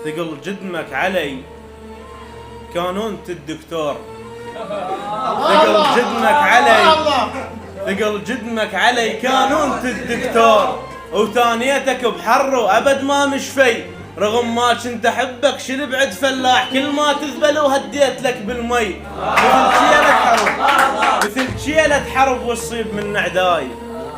ثقل جدمك علي كانوا انت الدكتور. ثقل جدمك علي، ثقل جدمك علي كانوا انت الدكتور، وثانيتك بحر وابد ما مشفي، رغم ما كنت احبك شل بعد فلاح، كل ما تذبل وهديت لك بالمي، مثل شيلة حرب، مثل شيلة حرب والصيب من اعداي،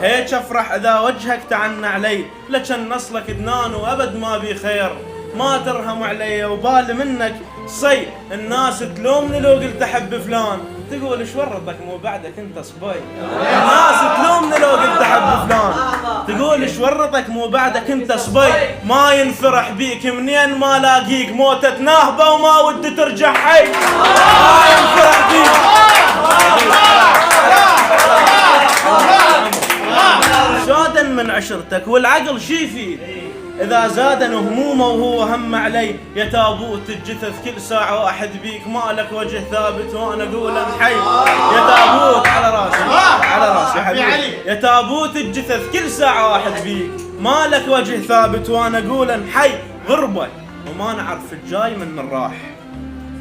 هيك افرح اذا وجهك تعنى علي، لكن نصلك دنان وابد ما بي خير، ما ترهم علي وبال منك صي، الناس تلومني لو قلت احب فلان، تقول ايش ورطك مو بعدك انت صبي، الناس تلومني لو قلت احب فلان، تقول ايش ورطك مو بعدك انت صبي، ما ينفرح بيك منين ما لاقيك، موتة ناهبة وما ودي ترجع حي، ما ينفرح بيك. زادا من عشرتك والعقل شيفي، إذا زادن همومه وهو هم علي، يا تابوت الجثث كل ساعة واحد بيك، ما لك وجه ثابت وأنا أقول حي، يا تابوت على راسي على راسي حبيبي، يا تابوت الجثث كل ساعة واحد بيك، ما لك وجه ثابت وأنا أقول حي، غربة وما نعرف الجاي من راح،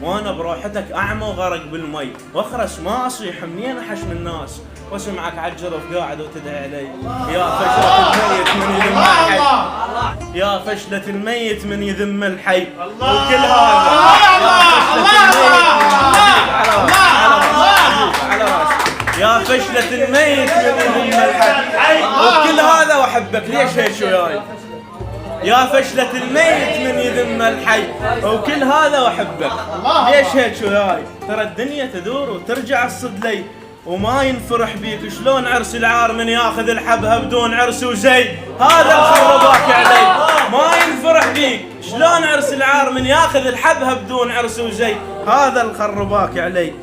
وانا بروحتك اعمى وغرق بالمي، واخرس ما اصيح منين احشم الناس، واسمعك عالجرف قاعد وتدعي علي، يا فشلة الميت من يذم الحي، يا فشلة الميت من يذم الحي، وكل هذا يا فشلة الميت من يذم الحي، وكل هذا واحبك ليش هيك وياي، يا فشلة الميت من يذم الحي، وكل هذا واحبك ليش هيك وياي، ترى الدنيا تدور وترجع الصد لي، وما ينفرح بيك شلون عرس العار من ياخذ الحبها بدون عرس وزي، هذا الخرباك علي، ما ينفرح بيك شلون عرس العار من ياخذ الحبها بدون عرس وزي، هذا الخرباك علي.